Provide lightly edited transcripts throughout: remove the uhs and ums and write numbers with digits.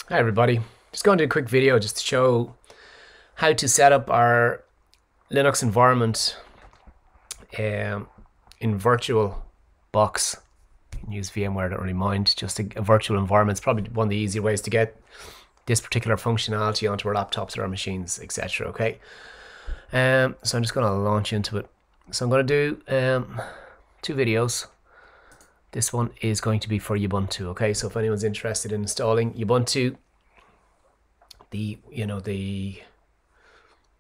Hi everybody, just going to do a quick video just to show how to set up our Linux environment in VirtualBox. You can use VMware, don't really mind. Just a virtual environment is probably one of the easier ways to get this particular functionality onto our laptops or our machines, etc. Okay, so I'm just going to launch into it. So I'm going to do two videos. This one is going to be for Ubuntu. Okay, so if anyone's interested in installing Ubuntu, the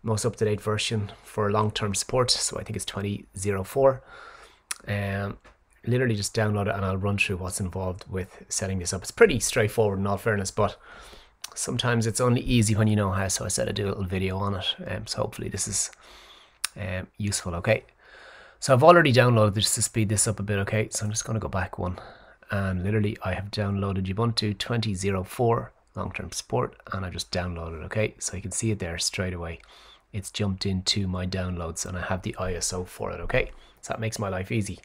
most up-to-date version for long-term support, so I think it's 20.04. Literally just download it and I'll run through what's involved with setting this up. It's pretty straightforward in all fairness, but sometimes it's only easy when you know how, so I said I'd do a little video on it. So hopefully this is useful. Okay, so I've already downloaded this to speed this up a bit. Okay, so I'm just going to go back one, and literally I have downloaded Ubuntu 20.04 long-term support, and I just downloaded. Okay, so you can see it there straight away. It's jumped into my downloads and I have the ISO for it. Okay, so that makes my life easy.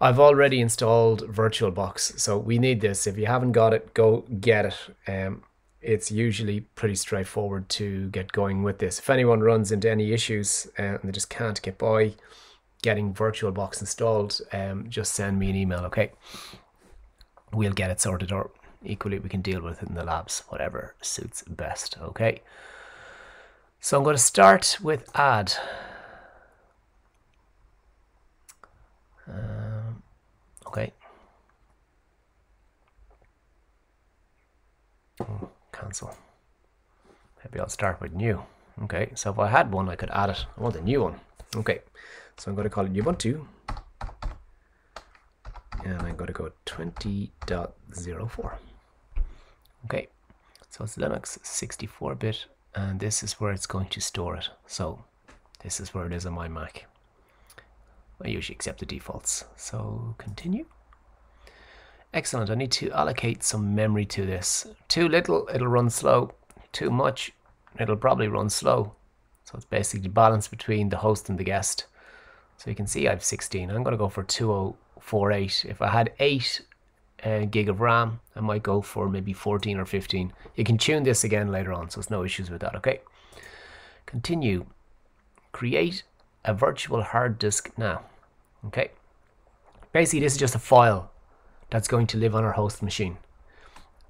I've already installed VirtualBox, so we need this. If you haven't got it, go get it. It's usually pretty straightforward to get going with this. If anyone runs into any issues and they just can't get by getting VirtualBox installed, just send me an email. Okay, we'll get it sorted, or equally we can deal with it in the labs, whatever suits best. Okay, so I'm going to start with add. Okay. Cancel. Maybe I'll start with new. Okay, so if I had one, I could add it. I want a new one. Okay, so I'm going to call it Ubuntu. And I'm going to go 20.04. Okay, so it's Linux 64-bit, and this is where it's going to store it. So this is where it is on my Mac. I usually accept the defaults. So continue. Excellent. I need to allocate some memory to this. Too little, it'll run slow. Too much, it'll probably run slow. So it's basically the balance between the host and the guest. So you can see I have 16. I'm going to go for 2048. If I had 8 gig of RAM, I might go for maybe 14 or 15. You can tune this again later on, so there's no issues with that. Okay. Continue. Create a virtual hard disk now. Okay. Basically, this is just a file that's going to live on our host machine,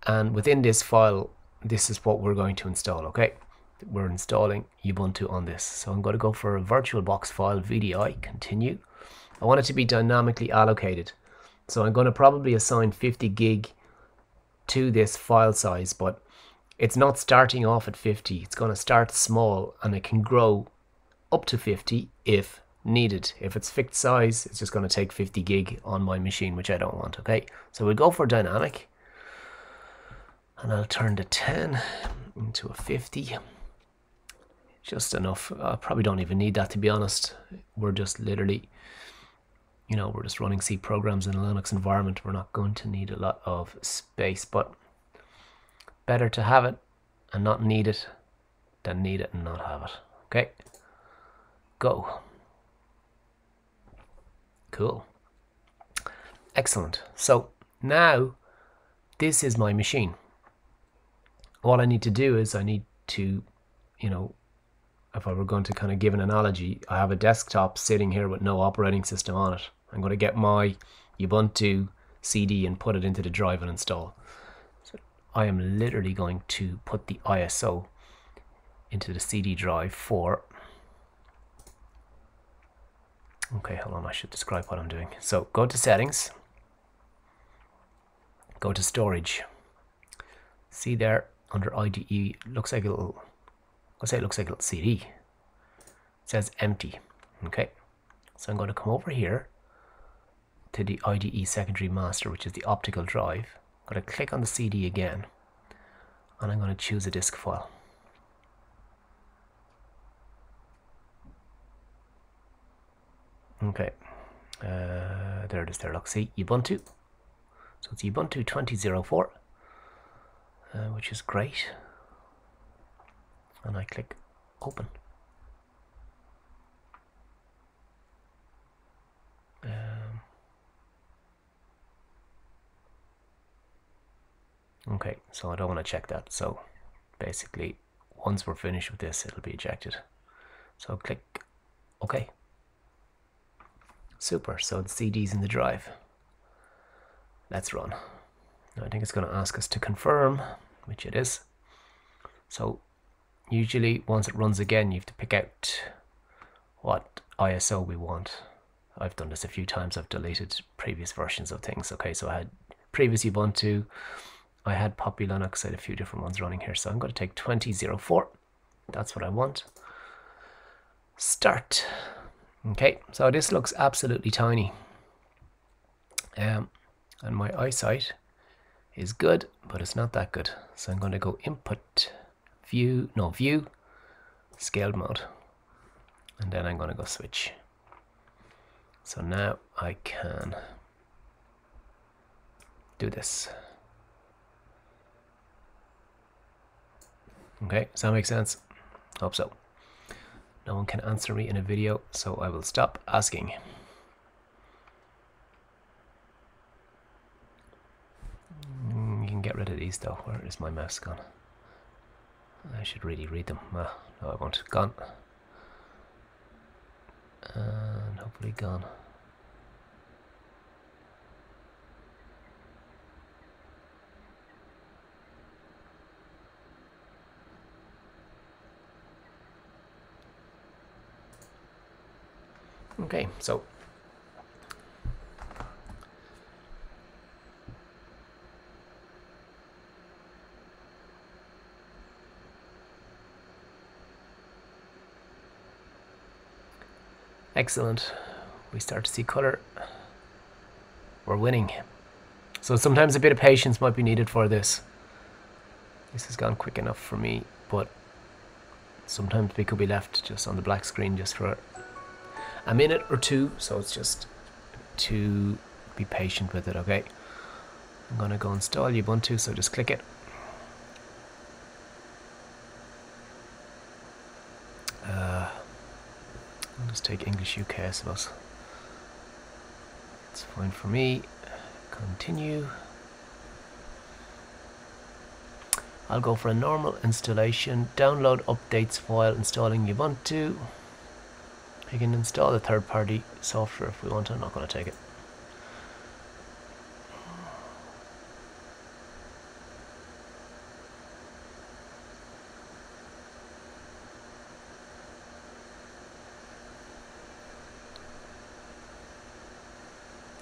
and within this file, this is what we're going to install. Okay, we're installing Ubuntu on this, so I'm going to go for a VirtualBox file VDI. Continue. I want it to be dynamically allocated, so I'm going to probably assign 50 gig to this file size, but it's not starting off at 50. It's going to start small and it can grow up to 50 if needed. If it's fixed size, it's just going to take 50 gig on my machine, which I don't want. Okay, so we'll go for dynamic, and I'll turn the 10 into a 50. Just enough. I probably don't even need that, to be honest. We're just literally, we're just running C programs in a Linux environment. We're not going to need a lot of space, but better to have it and not need it than need it and not have it. Okay, go. Cool. Excellent. So now this is my machine. All I need to do is I need to, if I were going to kind of give an analogy, I have a desktop sitting here with no operating system on it. I'm going to get my Ubuntu CD and put it into the drive and install. So I am literally going to put the ISO into the CD drive for... Okay, hold on, I should describe what I'm doing. So go to settings, go to storage. See there under IDE, looks like a little, I'll say it looks like a little CD. It says empty. Okay, so I'm going to come over here to the IDE secondary master, which is the optical drive. I'm going to click on the CD again, and I'm going to choose a disk file. Okay, there it is there. Look, see, Ubuntu. So it's Ubuntu 20.04, which is great. And I click open. Okay, so I don't want to check that. So basically, once we're finished with this, it'll be ejected. So click OK. Super, so the CD's in the drive. Let's run. Now I think it's going to ask us to confirm, which it is. So usually once it runs again, you have to pick out what ISO we want. I've done this a few times. I've deleted previous versions of things. Okay, so I had previous Ubuntu, I had Poppy Linux, I had a few different ones running here. So I'm going to take 2004. That's what I want. Start. Okay, so this looks absolutely tiny. And my eyesight is good, but it's not that good. So I'm going to go input, view, scaled mode. And then I'm going to go switch. So now I can do this. Okay, does that make sense? Hope so. No one can answer me in a video, so I will stop asking. You can get rid of these though. Where is my mouse gone? I should really read them. No, I won't. Gone. And hopefully gone. Okay, so excellent. We start to see color. We're winning. So sometimes a bit of patience might be needed for this. This has gone quick enough for me, but sometimes we could be left just on the black screen just for a minute or two, so it's just to be patient with it. Okay, I'm gonna go install Ubuntu, so just click it. I'll just take English UK, I suppose. It's fine for me. Continue. I'll go for a normal installation. Download updates while installing Ubuntu. You can install the third-party software if we want. I'm not going to take it.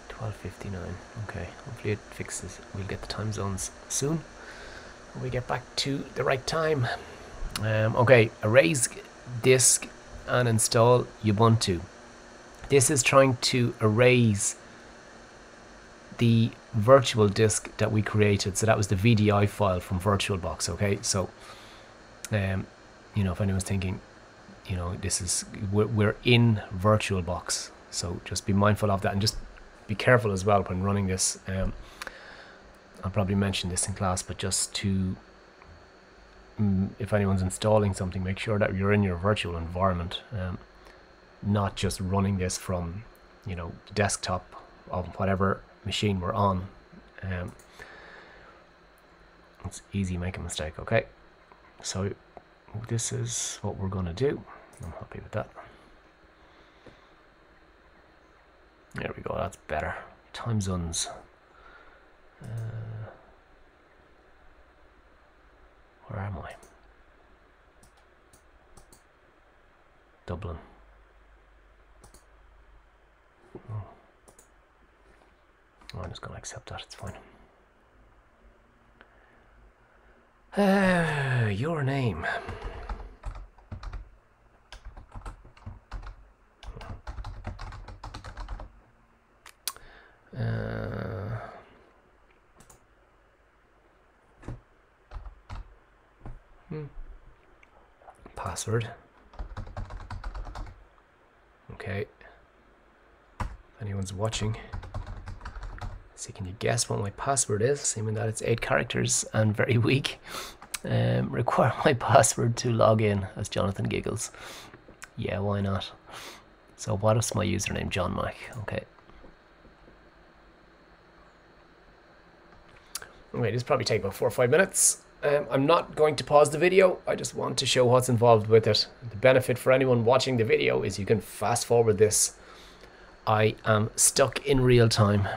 $12.59. Okay, hopefully it fixes. We'll get the time zones soon. We get back to the right time. Okay, erase disk and install Ubuntu. This is trying to erase the virtual disk that we created. So that was the VDI file from Virtualbox. Okay, so you know, if anyone's thinking, you know, this is we're in Virtualbox, so just be mindful of that and just be careful as well when running this. I'll probably mention this in class, but just to if anyone's installing something, make sure that you're in your virtual environment, not just running this from, you know, the desktop of whatever machine we're on. It's easy to make a mistake. Okay, so this is what we're going to do. I'm happy with that. There we go, that's better. Time zones. Where am I? Dublin. Oh. I'm just going to accept that, it's fine. Your name. Password. Okay. If anyone's watching, so can you guess what my password is? Assuming that it's 8 characters and very weak. Require my password to log in, as Jonathan giggles. Yeah, why not? So what is my username? John Mac. Okay. Okay, this probably take about 4 or 5 minutes. I'm not going to pause the video. I just want to show what's involved with it. The benefit for anyone watching the video is you can fast forward this. I am stuck in real time.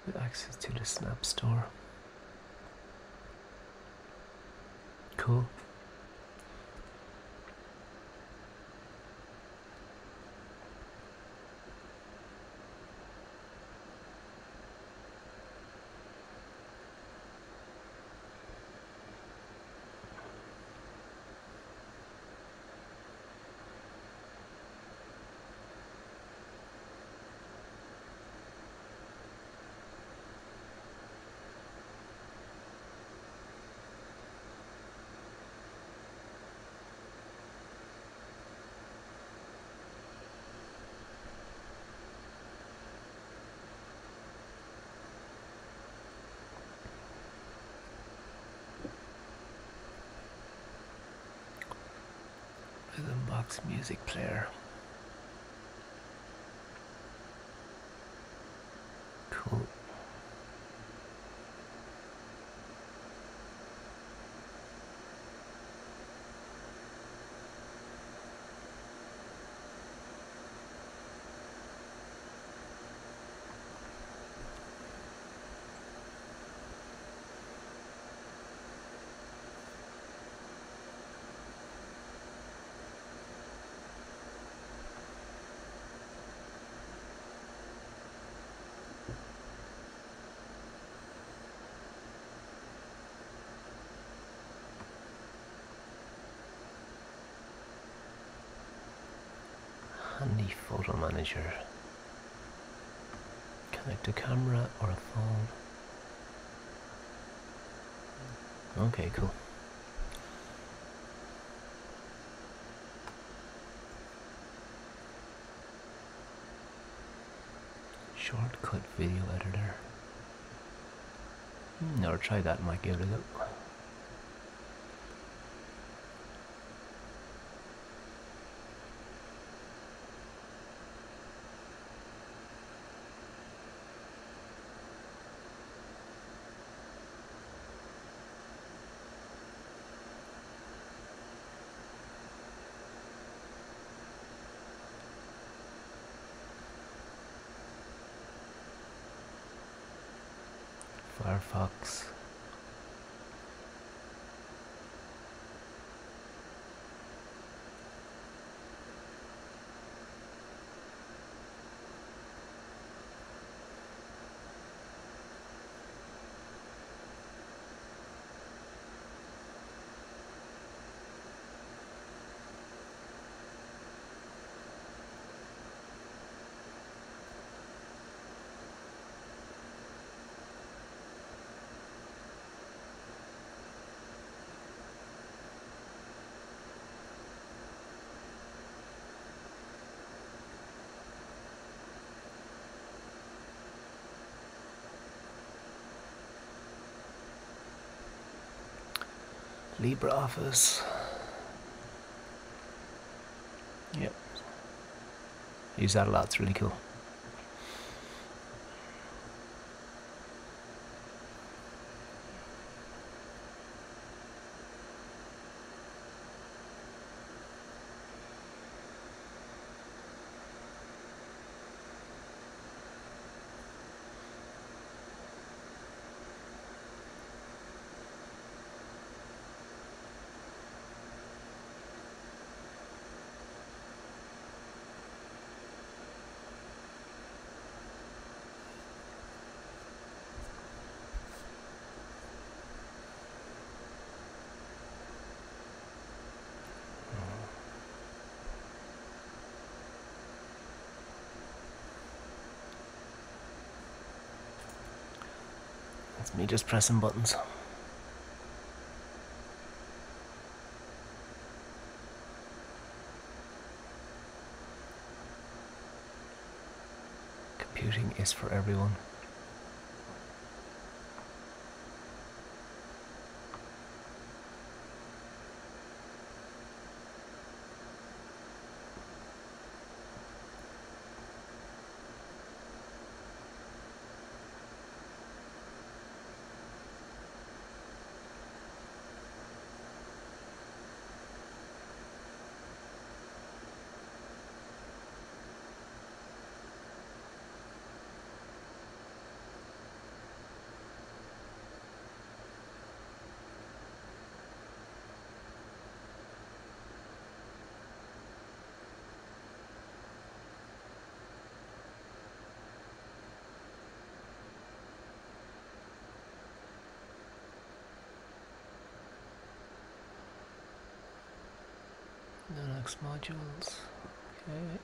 With access to the Snap Store. Cool. Rhythmbox music player. Cool. Handy photo manager. Connect a camera or a phone. Okay, cool. Shortcut video editor. Never tried that, might give it a go. Firefox. LibreOffice. Yep. Use that a lot, it's really cool. Me just pressing buttons. Computing is for everyone. Linux modules. Okay.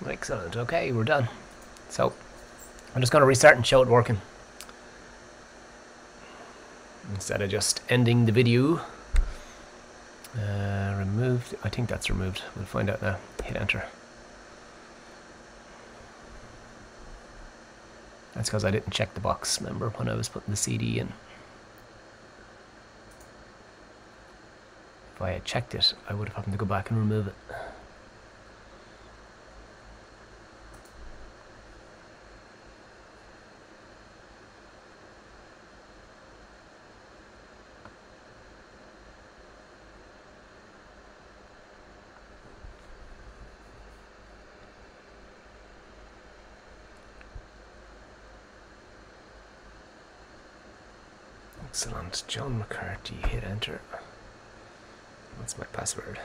Excellent. Okay, we're done. So I'm just going to restart and show it working instead of just ending the video. Removed. I think that's removed. We'll find out now. Hit enter. That's because I didn't check the box, remember, when I was putting the CD in. If I had checked it, I would have happened to go back and remove it. Excellent. John McCarthy, hit enter. What's my password?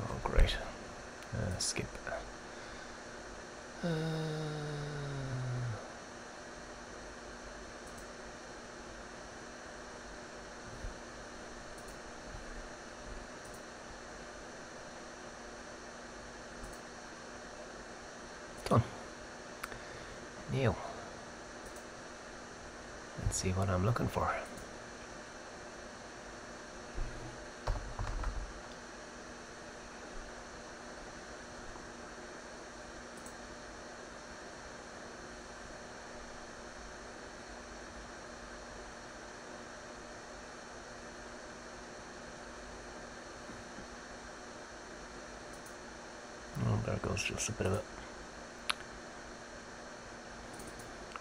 Oh, great. Skip. Done. New. Let's see what I'm looking for. Oh, there goes just a bit of it.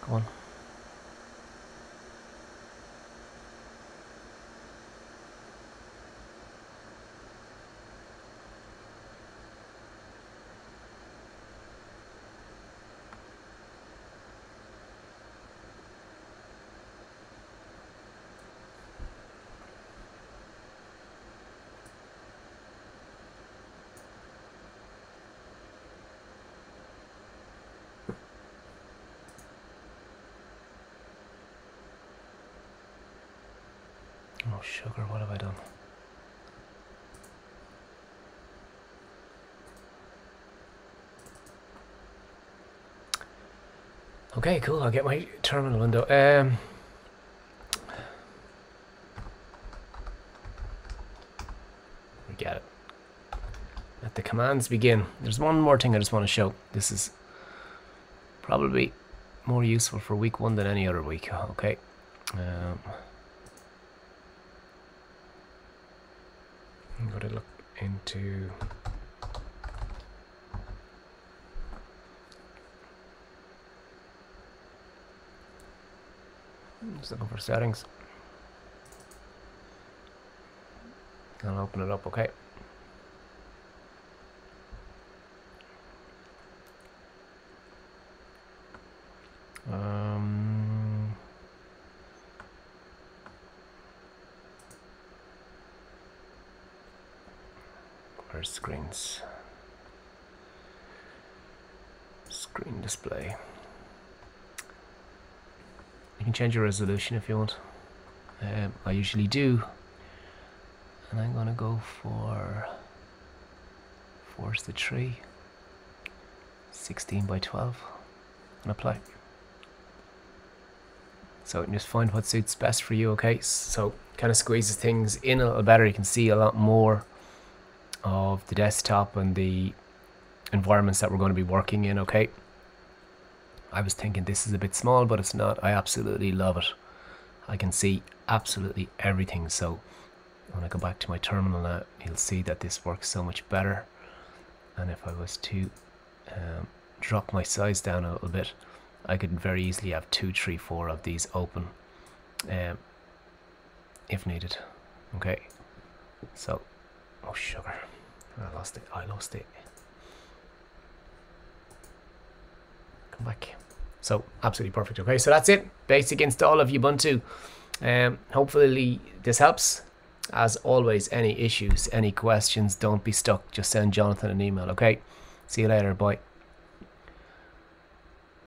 Come on. Oh sugar, what have I done? Okay, cool. I'll get my terminal window. We get it. Let the commands begin. There's one more thing I just want to show. This is probably more useful for week 1 than any other week. Okay. I'm going to look into just looking for settings. I'll open it up, okay. Where's screens? Screen display. You can change your resolution if you want. I usually do. And I'm gonna go for force the tree 16 by 12 and apply. So just find what suits best for you, okay? So kind of squeezes things in a little better. You can see a lot more of the desktop and the environments that we're going to be working in, okay? I was thinking this is a bit small, but it's not. I absolutely love it. I can see absolutely everything. So when I go back to my terminal now, you'll see that this works so much better. And if I was to drop my size down a little bit, I could very easily have 2, 3, 4 of these open if needed. Okay, so oh sugar, I lost it. Come back. So absolutely perfect. Okay, so that's it. Basic install of Ubuntu. Hopefully this helps. As always, any issues, any questions, don't be stuck. Just send Jonathan an email. Okay, see you later. Bye.